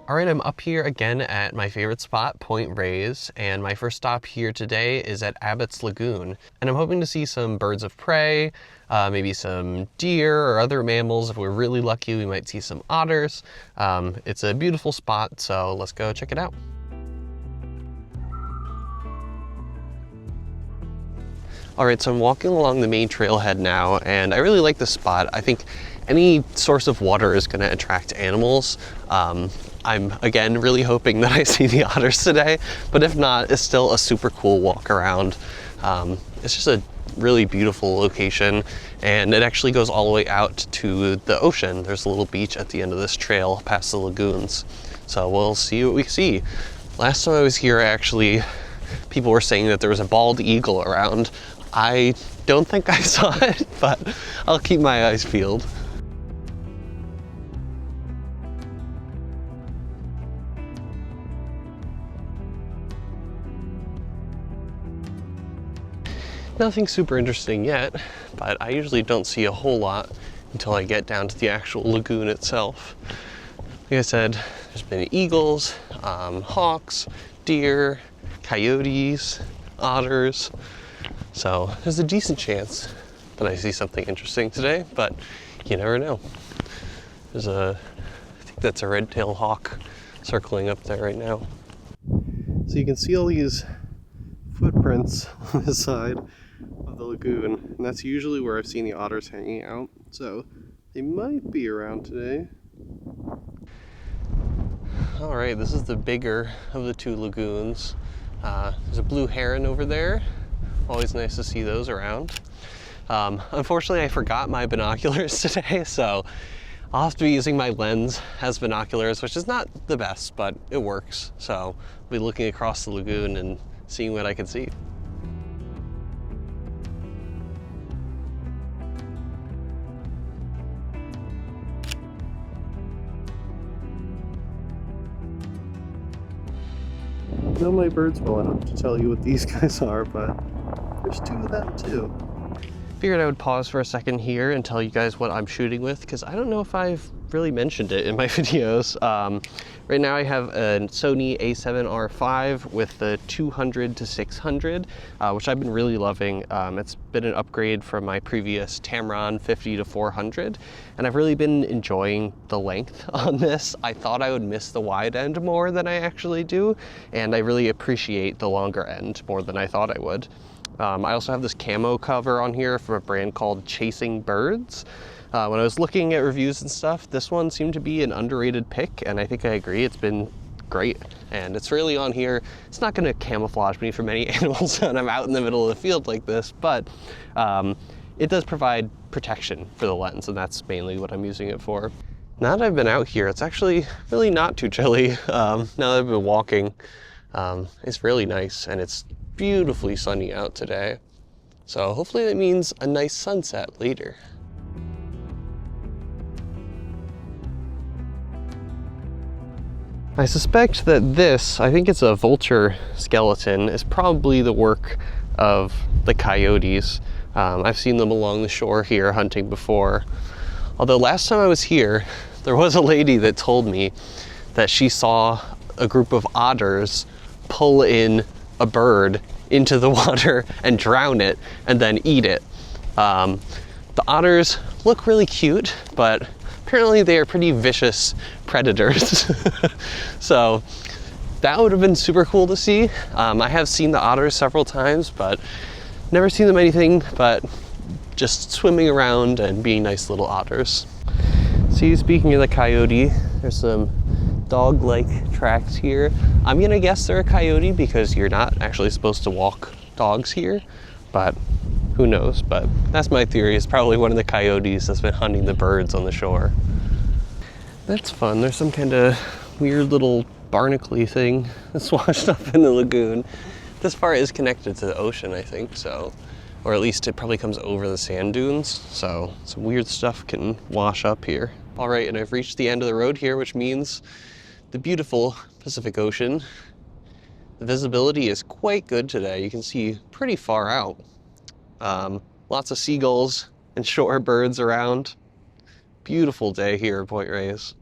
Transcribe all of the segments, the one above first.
All right, I'm up here again at my favorite spot, Point Reyes, and my first stop here today is at Abbott's Lagoon. And I'm hoping to see some birds of prey, maybe some deer or other mammals. If we're really lucky, we might see some otters. It's a beautiful spot, so let's go check it out. All right, so I'm walking along the main trailhead now, and I really like this spot. I think any source of water is gonna attract animals. I'm, again, really hoping that I see the otters today, but if not, it's still a super cool walk around. It's just a really beautiful location, and it actually goes all the way out to the ocean. There's a little beach at the end of this trail past the lagoons. So we'll see what we see. Last time I was here, actually, people were saying that there was a bald eagle around. I don't think I saw it, but I'll keep my eyes peeled. Nothing super interesting yet, but I usually don't see a whole lot until I get down to the actual lagoon itself. Like I said, there's been eagles, hawks, deer, coyotes, otters. So there's a decent chance that I see something interesting today, but you never know. I think that's a red-tailed hawk circling up there right now. So you can see all these footprints on this side of the lagoon, and that's usually where I've seen the otters hanging out, so they might be around today. All right, this is the bigger of the two lagoons. There's a blue heron over there. Always nice to see those around. Unfortunately, I forgot my binoculars today, so I'll have to be using my lens as binoculars, which is not the best, but it works. So I'll be looking across the lagoon and seeing what I can see. I know my bird's well enough to tell you what these guys are, but there's two of them too. Figured I would pause for a second here and tell you guys what I'm shooting with, because I don't know if I've really mentioned it in my videos. Right now I have a Sony A7rV with the 200 to 600, which I've been really loving. It's been an upgrade from my previous Tamron 50 to 400, and I've really been enjoying the length on this. I thought I would miss the wide end more than I actually do, and I really appreciate the longer end more than I thought I would. I also have this camo cover on here from a brand called Chasing Birds. When I was looking at reviews and stuff, this one seemed to be an underrated pick, and I think I agree. It's been great, and it's really on here. It's not going to camouflage me from any animals when I'm out in the middle of the field like this, but it does provide protection for the lens, and that's mainly what I'm using it for. Now that I've been out here, it's actually really not too chilly. Now that I've been walking, it's really nice, and it's beautifully sunny out today. So hopefully that means a nice sunset later. I suspect that this, I think it's a vulture skeleton, is probably the work of the coyotes. I've seen them along the shore here hunting before. Although last time I was here, there was a lady that told me that she saw a group of otters pull in a bird into the water and drown it and then eat it. The otters look really cute, but apparently they are pretty vicious predators. So that would have been super cool to see. I have seen the otters several times, but never seen them anything but just swimming around and being nice little otters. See, speaking of the coyote, there's some dog-like tracks here. I'm gonna guess they're a coyote because you're not actually supposed to walk dogs here, but who knows? But that's my theory. It's probably one of the coyotes that's been hunting the birds on the shore. That's fun. There's some kind of weird little barnacle thing that's washed up in the lagoon. This part is connected to the ocean, I think, so, or at least it probably comes over the sand dunes, so some weird stuff can wash up here. All right, and I've reached the end of the road here, which means the beautiful Pacific Ocean. The visibility is quite good today. You can see pretty far out. Lots of seagulls and shorebirds around. Beautiful day here at Point Reyes.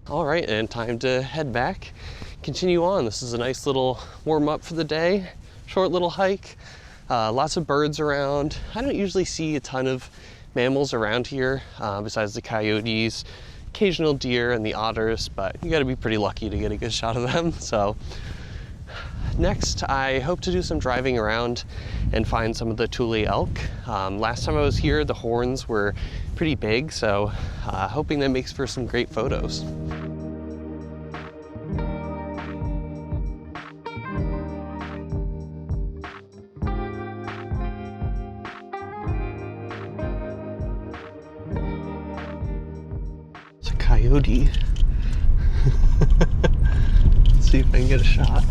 All right, and time to head back, continue on. This is a nice little warm up for the day, short little hike. Lots of birds around. I don't usually see a ton of mammals around here besides the coyotes, occasional deer and the otters, but you gotta be pretty lucky to get a good shot of them. So next, I hope to do some driving around and find some of the tule elk. Last time I was here, the horns were pretty big, so hoping that makes for some great photos. It's a coyote. Let's see if I can get a shot.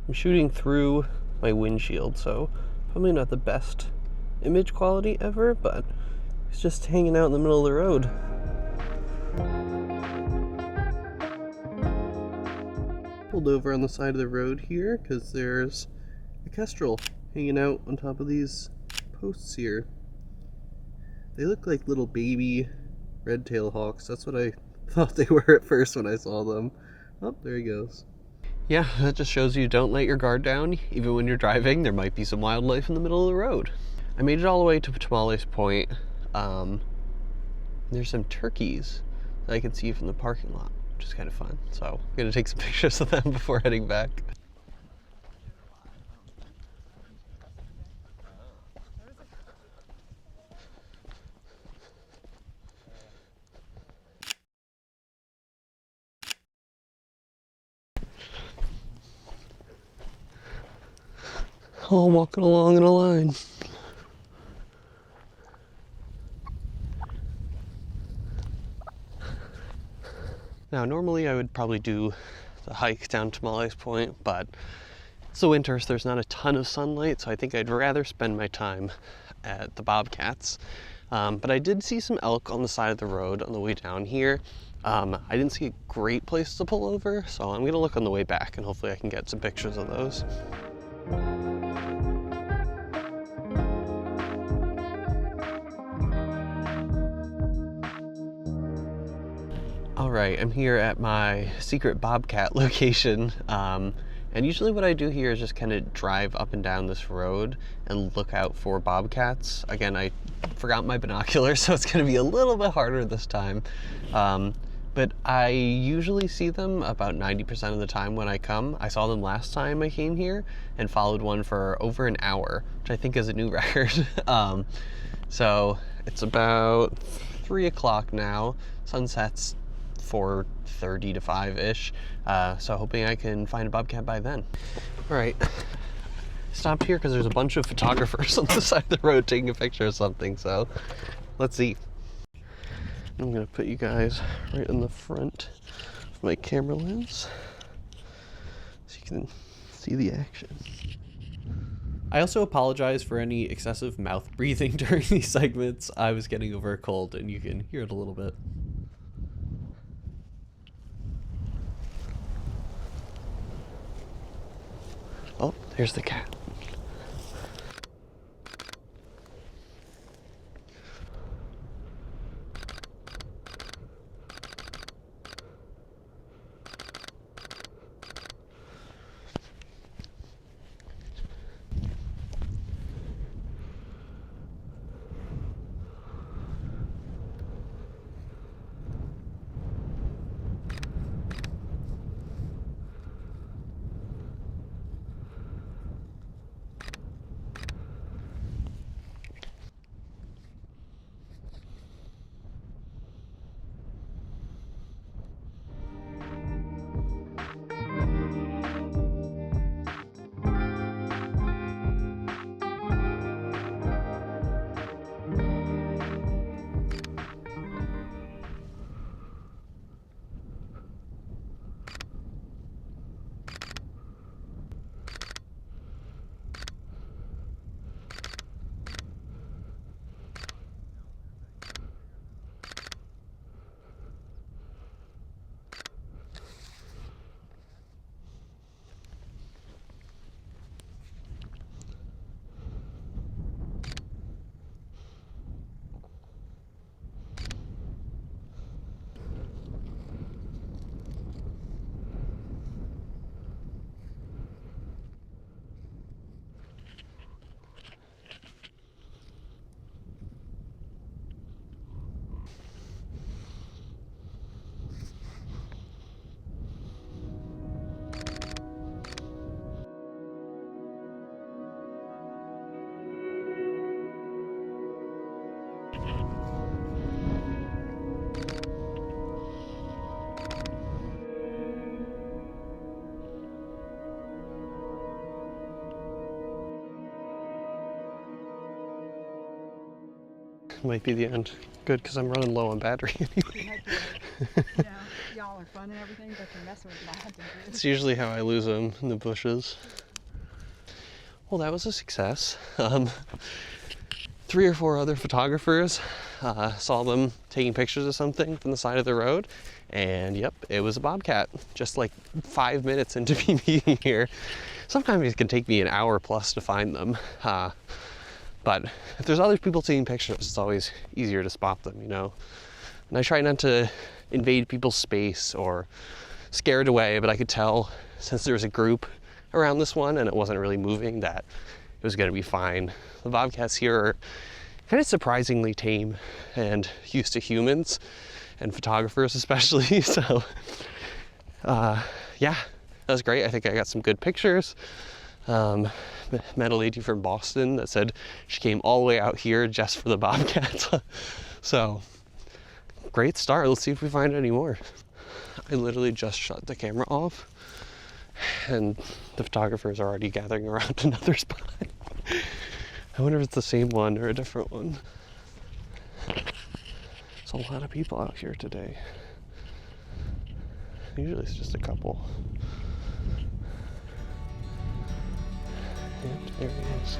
I'm shooting through my windshield, so probably not the best image quality ever, but he's just hanging out in the middle of the road. Pulled over on the side of the road here because there's a kestrel hanging out on top of these posts here. They look like little baby red-tailed hawks. That's what I thought they were at first when I saw them. Oh, there he goes. Yeah, that just shows you don't let your guard down. Even when you're driving, there might be some wildlife in the middle of the road. I made it all the way to Tamales Point. There's some turkeys that I can see from the parking lot, which is kind of fun. So I'm gonna take some pictures of them before heading back. All walking along in a line. Now, normally I would probably do the hike down to Tamales Point, but it's the winter, so there's not a ton of sunlight, so I think I'd rather spend my time at the Bobcats. But I did see some elk on the side of the road on the way down here. I didn't see a great place to pull over, so I'm gonna look on the way back and hopefully I can get some pictures of those. All right, I'm here at my secret Bobcat location. And usually what I do here is just kind of drive up and down this road and look out for bobcats. Again, I forgot my binoculars, so it's gonna be a little bit harder this time. But I usually see them about 90% of the time when I come. I saw them last time I came here and followed one for over an hour, which I think is a new record. So it's about 3 o'clock now. Sunset's 4:30 to 5-ish, so hoping I can find a bobcat by then. All right, stopped here because there's a bunch of photographers on the side of the road taking a picture of something, so let's see. I'm gonna put you guys right in the front of my camera lens so you can see the action. I also apologize for any excessive mouth breathing during these segments. I was getting over a cold and you can hear it a little bit. Oh, there's the cat. Might be the end. Good, because I'm running low on battery anyway. You know, y'all are fun and everything, but you're messing with my hunting gear. It's usually how I lose them, in the bushes. Well, that was a success. 3 or 4 other photographers saw them taking pictures of something from the side of the road, and yep, it was a bobcat. Just like 5 minutes into me being here. Sometimes it can take me an hour plus to find them. But if there's other people taking pictures, it's always easier to spot them, you know? And I try not to invade people's space or scare it away, but I could tell since there was a group around this one and it wasn't really moving that it was gonna be fine. The bobcats here are kind of surprisingly tame and used to humans and photographers especially, so yeah, that was great. I think I got some good pictures. Met a lady from Boston that said she came all the way out here just for the bobcats. So, great start. Let's see if we find any more. I literally just shut the camera off and the photographers are already gathering around another spot. I wonder if it's the same one or a different one. There's a lot of people out here today. Usually it's just a couple. Yep, there he is.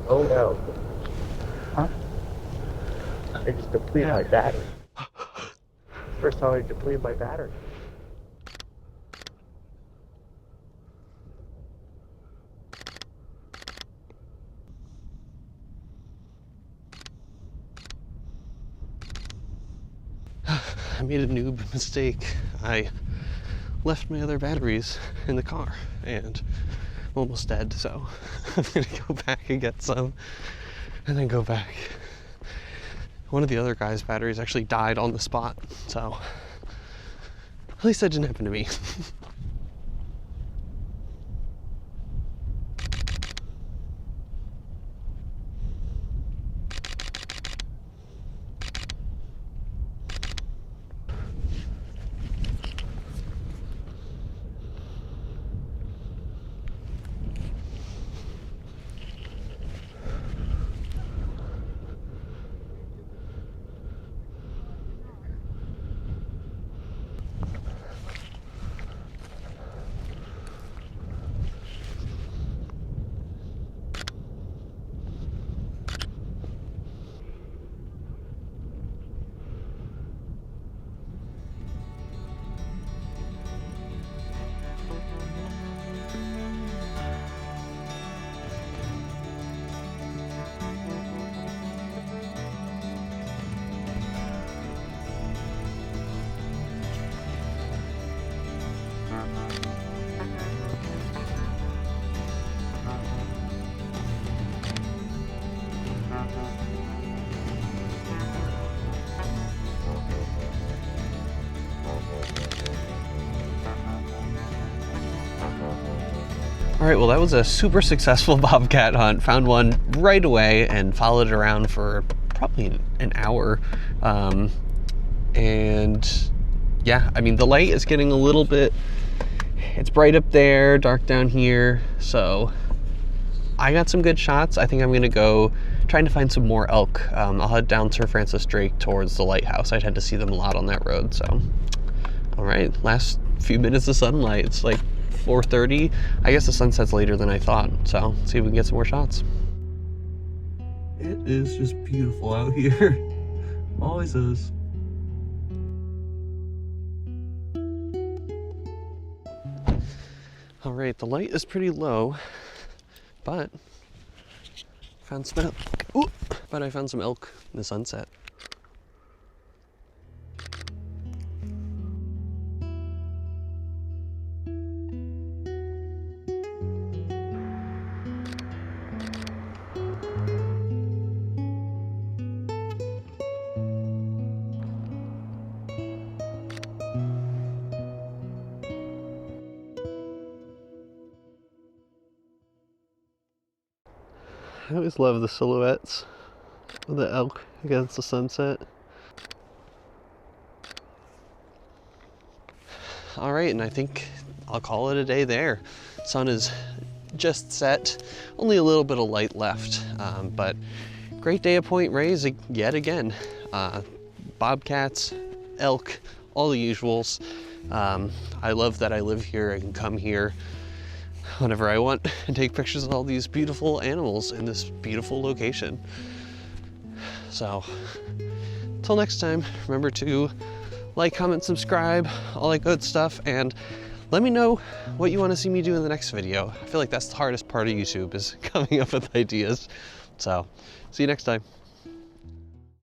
Oh no. Huh? I just depleted my battery. First time I depleted my battery. I made a noob mistake. I left my other batteries in the car and I'm almost dead, so I'm gonna go back and get some and then go back. One of the other guy's batteries actually died on the spot, so at least that didn't happen to me. All right, well, that was a super successful bobcat hunt. Found one right away and followed it around for probably an hour. And yeah, I mean, the light is getting a little bit, it's bright up there, dark down here. So I got some good shots. I think I'm gonna go trying to find some more elk. I'll head down Sir Francis Drake towards the lighthouse. I tend to see them a lot on that road, so. All right, last few minutes of sunlight. It's like 4:30. I guess the sun sets later than I thought, so let's see if we can get some more shots. It is just beautiful out here. Always is. All right, the light is pretty low, but found some elk. Ooh, but I found some elk in the sunset. I always love the silhouettes of the elk against the sunset. All right, and I think I'll call it a day there. Sun is just set, only a little bit of light left, but great day at Point Reyes yet again. Bobcats, elk, all the usuals. I love that I live here. I can come here whenever I want and take pictures of all these beautiful animals in this beautiful location. So, until next time, remember to like, comment, subscribe, all that good stuff, and let me know what you want to see me do in the next video. I feel like that's the hardest part of YouTube, is coming up with ideas. So, see you next time.